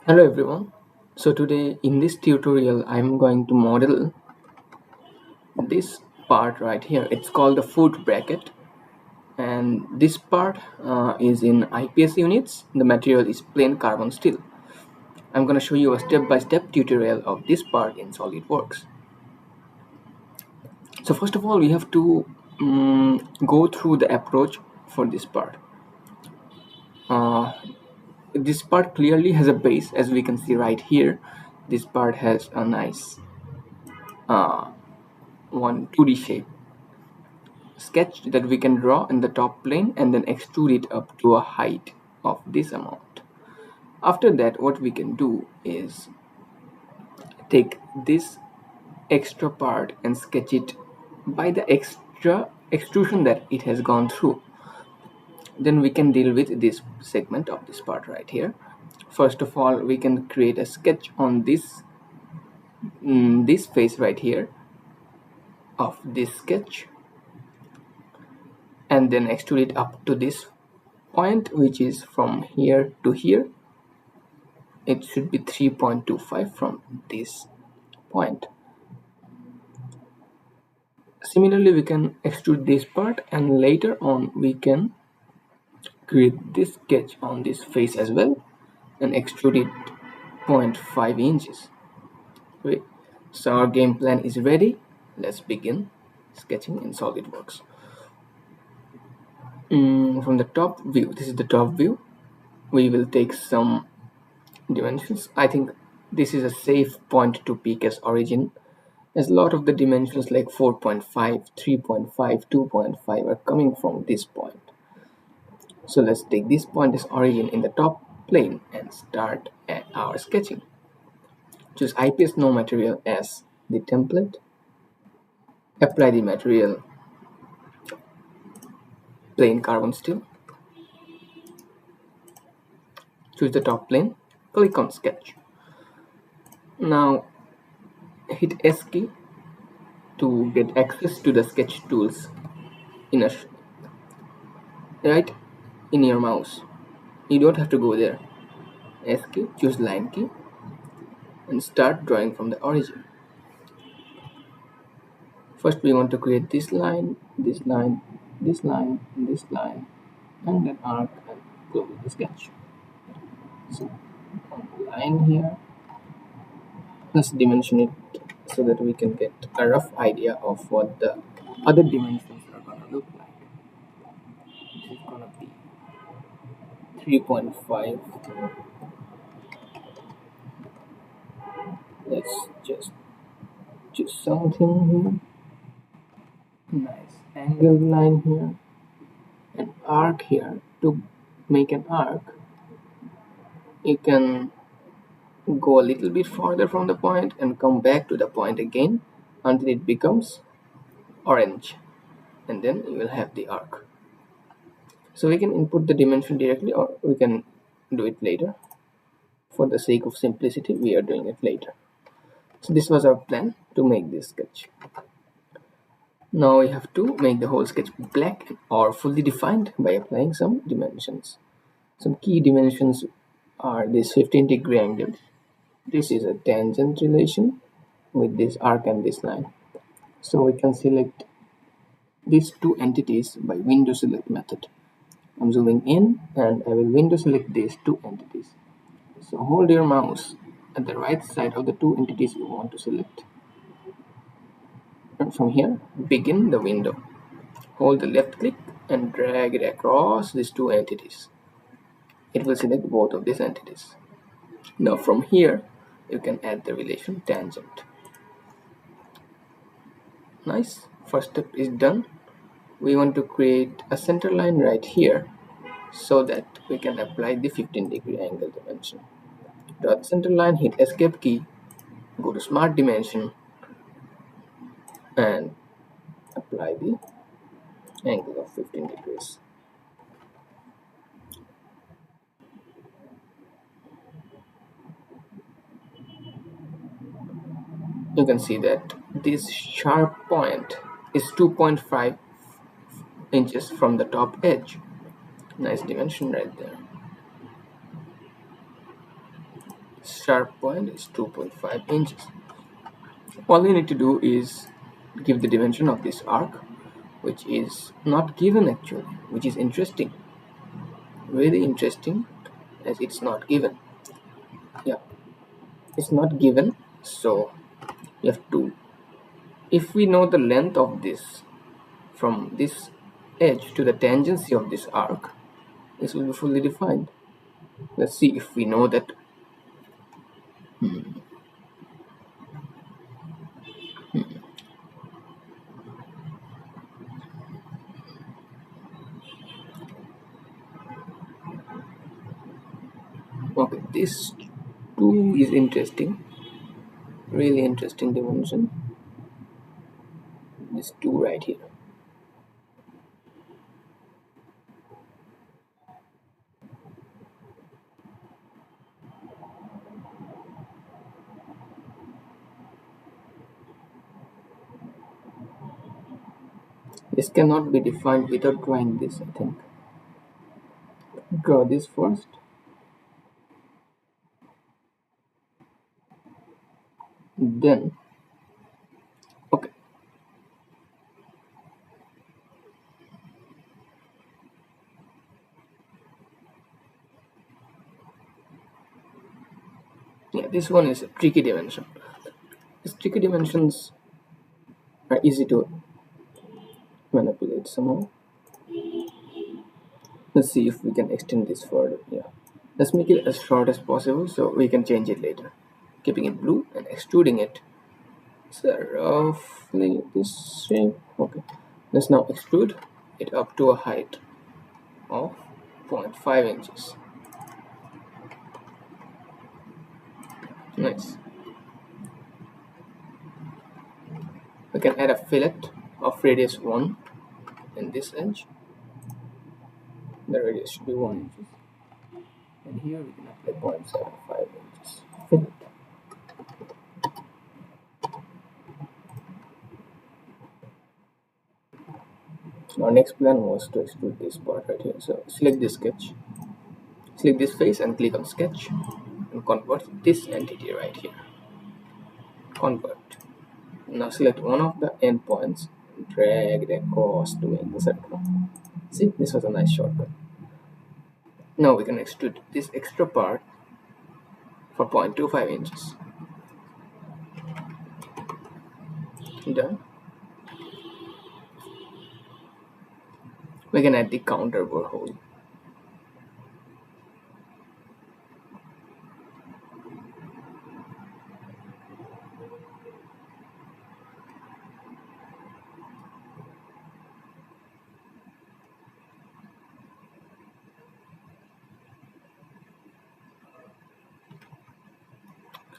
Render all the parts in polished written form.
Hello everyone. So today in this tutorial I'm going to model this part right here. It's called the foot bracket, and this part is in IPS units. The material is plain carbon steel. I'm going to show you a step-by-step tutorial of this part in SolidWorks. So first of all we have to go through the approach for this part. Uh, this part clearly has a base, as we can see right here. This part has a nice uh, 2D shape sketch that we can draw in the top plane and then extrude it up to a height of this amount. After that, what we can do is take this extra part and sketch it by the extra extrusion that it has gone through. Then we can deal with this segment of this part right here. First of all, we can create a sketch on this face right here of this sketch, and then extrude it up to this point, which is from here to here. It should be 3.25 from this point. Similarly, we can extrude this part, and later on we can create this sketch on this face as well and extrude it 0.5 inches. Great. So our game plan is ready. Let's begin sketching in SolidWorks. From the top view, this is the top view, we will take some dimensions. I think this is a safe point to pick as origin, as a lot of the dimensions like 4.5, 3.5, 2.5 are coming from this point. So let's take this point as origin in the top plane and start our sketching. Choose IPS no material as the template. Apply the material plain carbon steel. Choose the top plane. Click on sketch. Now hit S key to get access to the sketch tools in a right in your mouse. You don't have to go there. S key, choose line key, and start drawing from the origin. First we want to create this line, this line, this line, this line, and then arc and close the sketch. So on the line here, let's dimension it so that we can get a rough idea of what the other dimensions are gonna look like. This is gonna be 3.5. Let's just choose something here. Nice angled line here. An arc here. To make an arc, you can go a little bit farther from the point and come back to the point again until it becomes orange, and then you will have the arc. So we can input the dimension directly, or we can do it later. For the sake of simplicity, we are doing it later. So this was our plan to make this sketch. Now we have to make the whole sketch black or fully defined by applying some dimensions. Some key dimensions are this 15-degree angle. This is a tangent relation with this arc and this line. So we can select these two entities by window select method. I'm zooming in and I will window select these two entities. So hold your mouse at the right side of the two entities you want to select. And from here, begin the window. Hold the left click and drag it across these two entities. It will select both of these entities. Now from here, you can add the relation tangent. Nice. First step is done. We want to create a center line right here so that we can apply the 15-degree angle dimension. Draw the center line, hit escape key, go to smart dimension and apply the angle of 15 degrees. You can see that this sharp point is 2.5 inches from the top edge. Nice dimension right there. sharp point is 2.5 inches. All you need to do is give the dimension of this arc, which is not given actually, which is interesting, really interesting, as it's not given. Yeah, it's not given, so you have to, if we know the length of this from this edge to the tangency of this arc, this will be fully defined. Let's see if we know that. Okay, this 2 is interesting, really interesting dimension. This 2 right here. This cannot be defined without drawing this, I think. Draw this first. Then, okay. Yeah, this one is a tricky dimension. These tricky dimensions are easy to manipulate somehow. Let's see if we can extend this further. Yeah, let's make it as short as possible so we can change it later. Keeping it blue and extruding it. So roughly this shape. Okay, let's now extrude it up to a height of 0.5 inches. Nice. We can add a fillet of radius 1 in this edge. The radius should be 1 inches. And here we can apply 0.75 inches fillet. Our next plan was to extrude this part right here. So select this sketch, select this face and click on sketch and convert this entity right here. Convert. Now select one of the endpoints and drag it across to make the circle. See, this was a nice shortcut. Now we can extrude this extra part for 0.25 inches. Done. We can add the counter bore hole.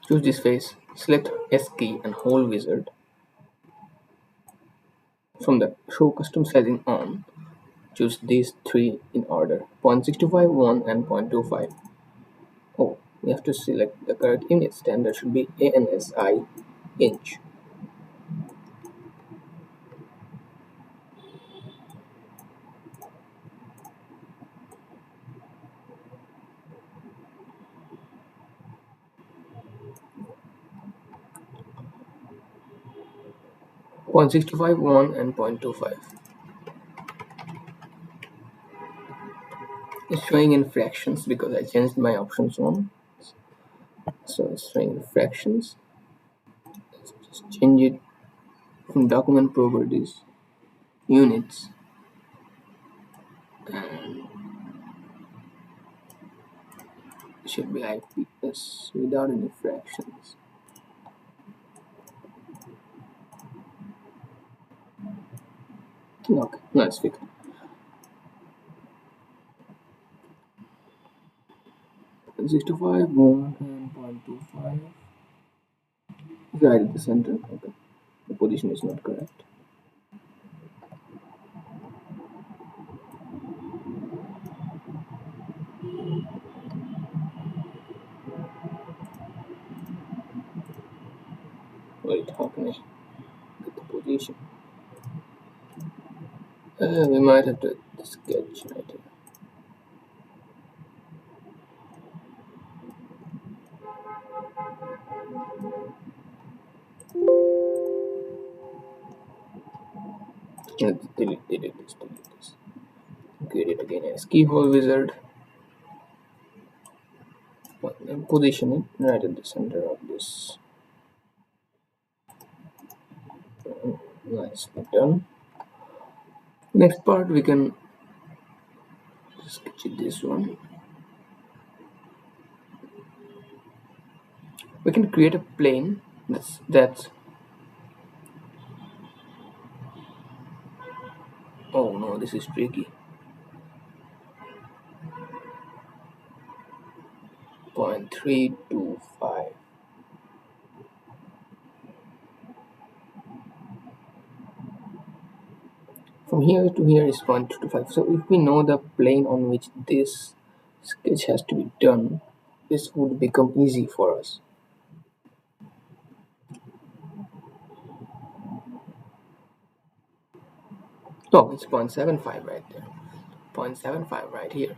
Choose this face, select S key and hole wizard. From the show custom sizing on, choose these 3 in order, 0.625, 1 and 0.25. Oh, we have to select the correct unit. Standard should be ANSI inch. Point 0.625, 1 and 0.25. It's showing in fractions because I changed my options on. So it's showing in fractions. Let's just change it from document properties, units, and it should be IPS without any fractions. Okay, now it's fixed. Point 0.625, 1 and 0.25. Right at the center. Okay, the position is not correct. Wait, how can I get the position? We might have to sketch right here. Delete this. Create it again as keyhole wizard. And position it right at the center of this. Nice, done. Next part we can sketch this one. We can create a plane that's oh no, this is tricky. 0.325. From here to here is 0.225. So if we know the plane on which this sketch has to be done, this would become easy for us. Oh, it's 0.75 right there. 0.75 right here.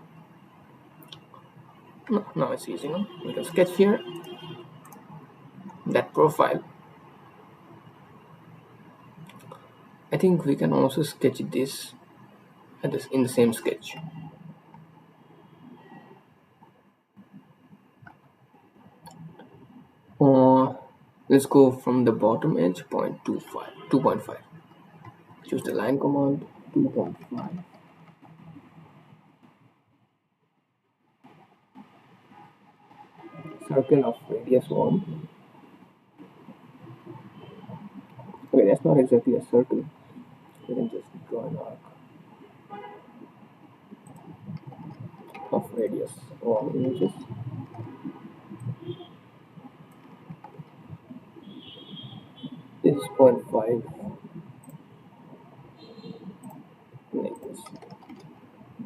No, now it's easy. No? We can sketch here that profile. I think we can also sketch this in the same sketch. Let's go from the bottom edge 2.5. Choose the line command 2.5. Circle of radius 1. Okay, that's not exactly a circle. We can just draw an arc of radius 1 inches. This is 0.5. Like this.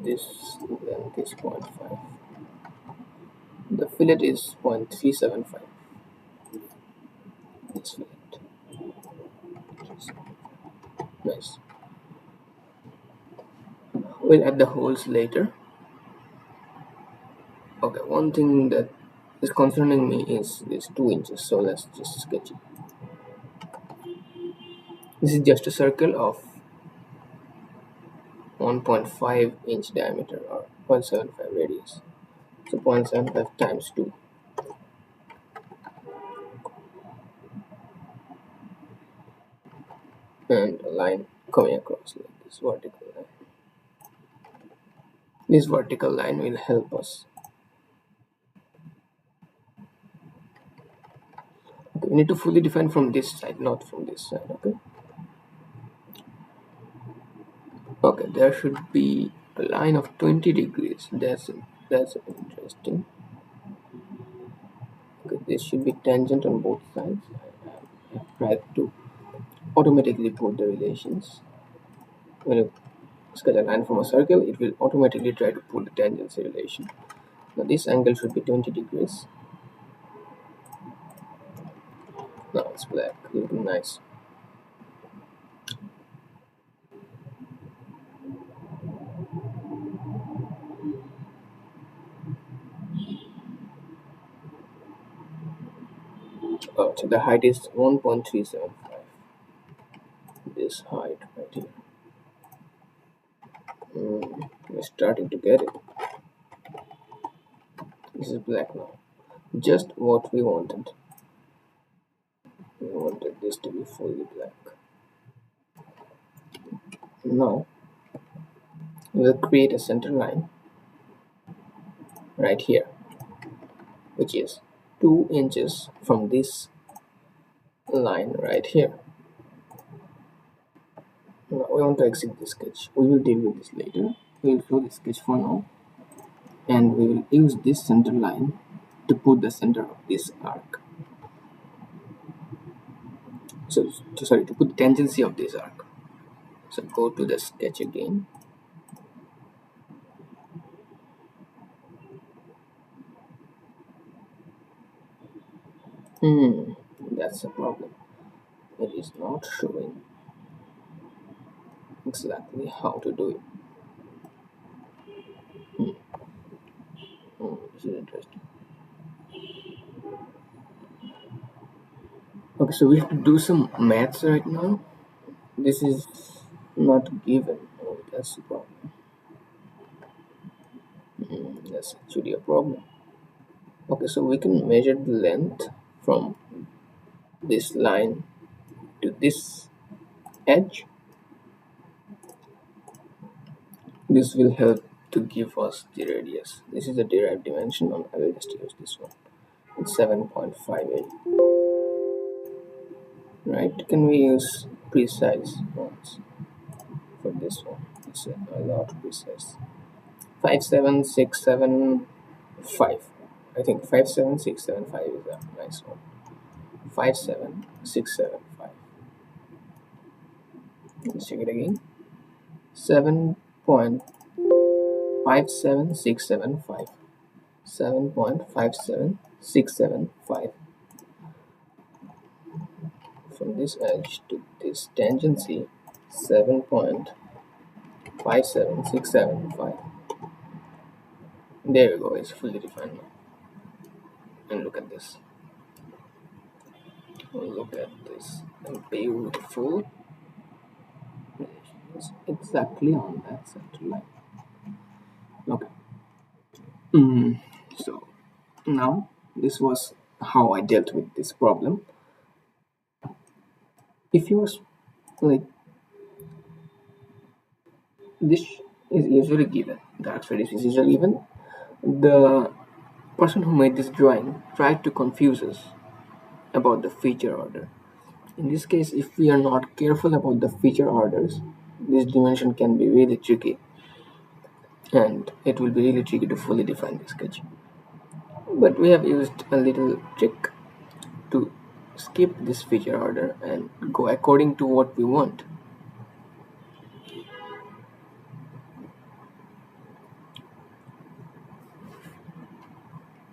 This length is 0.5. The fillet is 0.375. This fillet. Nice. We'll add the holes later. Okay, one thing that is concerning me is this 2 inches, so let's just sketch it. This is just a circle of 1.5 inch diameter or 0.75 radius. So 0.75 times 2. And a line coming across like this vertical line. This vertical line will help us. Okay, we need to fully define from this side, not from this side. Okay, there should be a line of 20 degrees. That's interesting. Okay, this should be tangent on both sides. I've tried to automatically put the relations. When you sketch a line from a circle, it will automatically try to put the tangency relation. Now this angle should be 20 degrees. Now it's black, looking nice. Oh, so the height is 1.375. This height right here. We're starting to get it. This is black now. Just what we wanted. We wanted this to be fully black. Now we'll create a center line right here, which is 2 inches from this line right here. Now we want to exit the sketch. We will deal with this later. We will show the sketch for now, and we will use this center line to put the center of this arc. So sorry, to put the tangency of this arc. So go to the sketch again. That's a problem. It is not showing exactly how to do it. This is interesting. Okay, so we have to do some maths right now. This is not given. Oh, that's the problem. That's actually a problem. Okay, so we can measure the length from this line to this edge. This will help to give us the radius. This is a derived dimension, and I will just use this one. It's 7.58. Right? Can we use precise ones for this one? It's a lot precise. 57675. I think 57675 is a nice one. 57675. Let's check it again. 7.57675. 7.57675. From this edge to this tangency, 7.57675. There we go, it's fully defined now. And look at this. Look at this. Beautiful. It's exactly on that center line. Okay. So now this was how I dealt with this problem. If you was like, this is usually given, the arc radius is usually given. The person who made this drawing tried to confuse us about the feature order. In this case, if we are not careful about the feature orders, this dimension can be really tricky, and it will be really tricky to fully define the sketch. But we have used a little trick to skip this feature order and go according to what we want.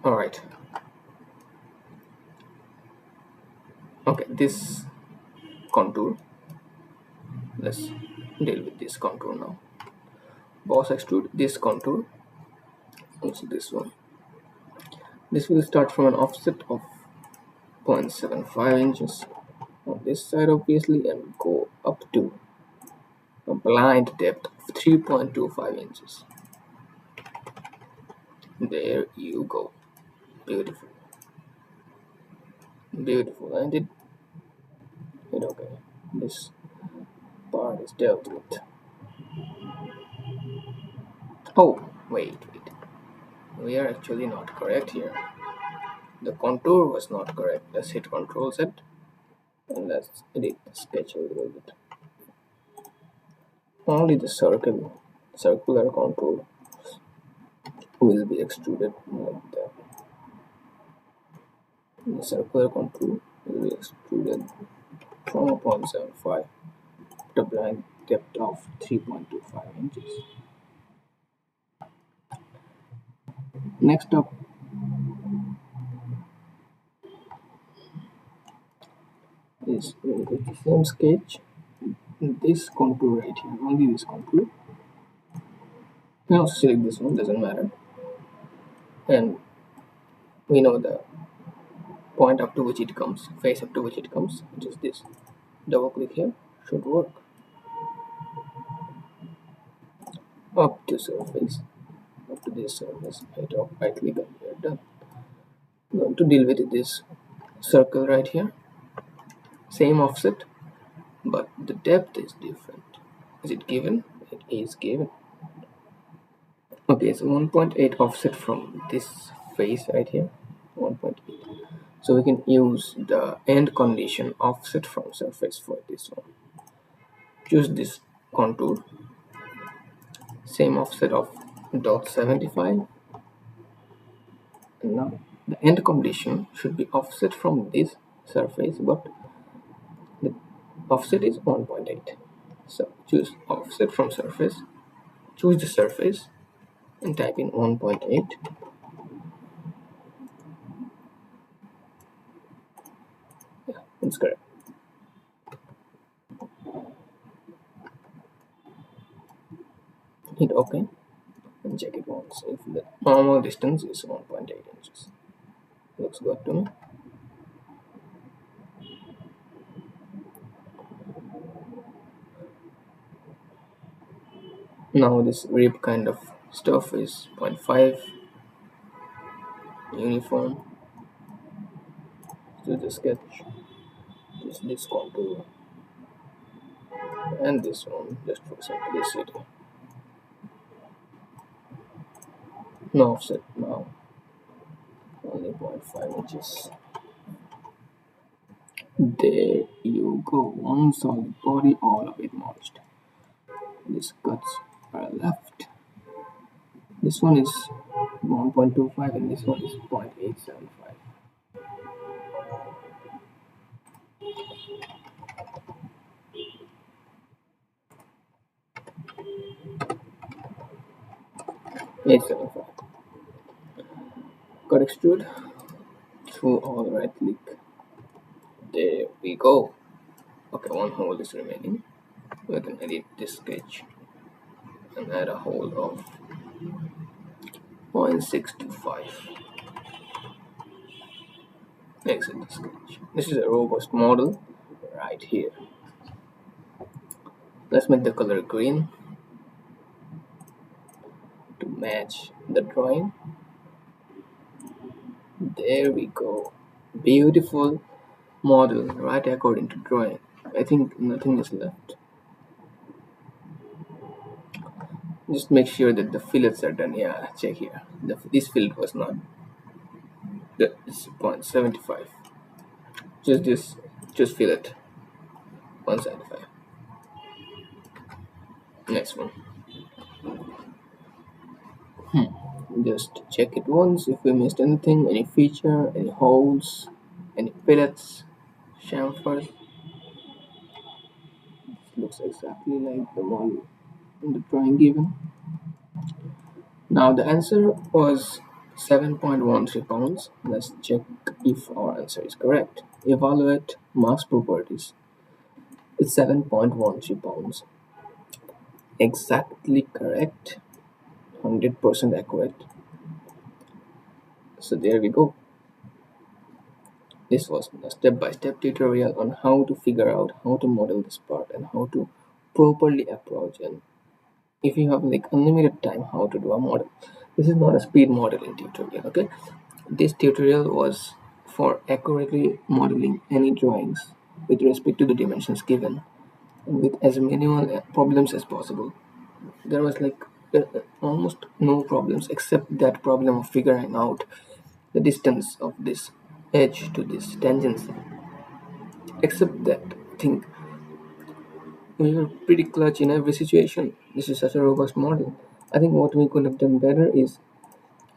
Alright. Okay, this contour. Let's deal with this contour now. Boss extrude this contour. Also this one. This will start from an offset of 0.75 inches on this side obviously, and go up to a blind depth of 3.25 inches. There you go. Beautiful. Beautiful, and it okay. This part is dealt with. Oh, wait. We are actually not correct here. The contour was not correct. Let's hit Control Z and let's edit the sketch a little bit. Only the circular contour will be extruded like that. The circular contour will be extruded from 0.75 to a blind depth of 3.25 inches. Next up is with the same sketch, this contour right here, only this contour. Now select this one, doesn't matter, and we know the point up to which it comes, face up to which it comes, which is this. Double click here, should work. Up to surface, up to this surface, right click and we are done. I'm going to deal with this circle right here. Same offset, but the depth is different. Is it given? It is given. Okay, so 1.8 offset from this face right here, 1.8. So we can use the end condition offset from surface for this one. Choose this contour, same offset of 0.75, and now the end condition should be offset from this surface, but the offset is 1.8. So choose offset from surface, choose the surface and type in 1.8. Yeah, that's correct. Hit OK and check it once if the normal distance is 1.8 inches. Looks good to me. Now this rib kind of stuff is 0.5 uniform. To the sketch, just this contour and this one just for simplicity. No offset now, only 0.5 inches. There you go, one solid body, all of it merged. These cuts are left. This one is 1.25 and this one is 0.875. Cut extrude through all right click. There we go. Okay, one hole is remaining. We can edit this sketch and add a hole of 0.625. Exit the sketch. This is a robust model right here. Let's make the color green to match the drawing. There we go. Beautiful model right according to drawing. I think nothing is left. Just make sure that the fillets are done. Yeah, check here. This fillet was not. It's 0.75. Just fillet 175. Next one. Just check it once if we missed anything, any feature, any holes, any fillets, chamfers. This looks exactly like the model in the drawing given. Now the answer was 7.13 pounds. Let's check if our answer is correct. Evaluate mass properties. It's 7.13 pounds. Exactly correct. 100% accurate. So there we go. This was a step-by-step tutorial on how to figure out how to model this part and how to properly approach, and if you have like unlimited time, how to do a model. This is not a speed modeling tutorial, okay? This tutorial was for accurately modeling any drawings with respect to the dimensions given and with as minimal problems as possible. There was like almost no problems except that problem of figuring out the distance of this edge to this tangent. Except that, I think we were pretty clutch in every situation. This is such a robust model. I think what we could have done better is,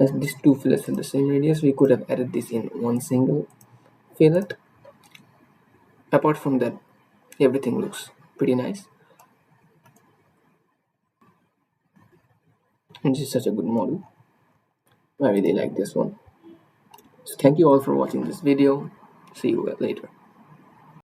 as these two fillets have the same radius, we could have added this in one single fillet. Apart from that, everything looks pretty nice. And this is such a good model. I really like this one. So thank you all for watching this video. See you later.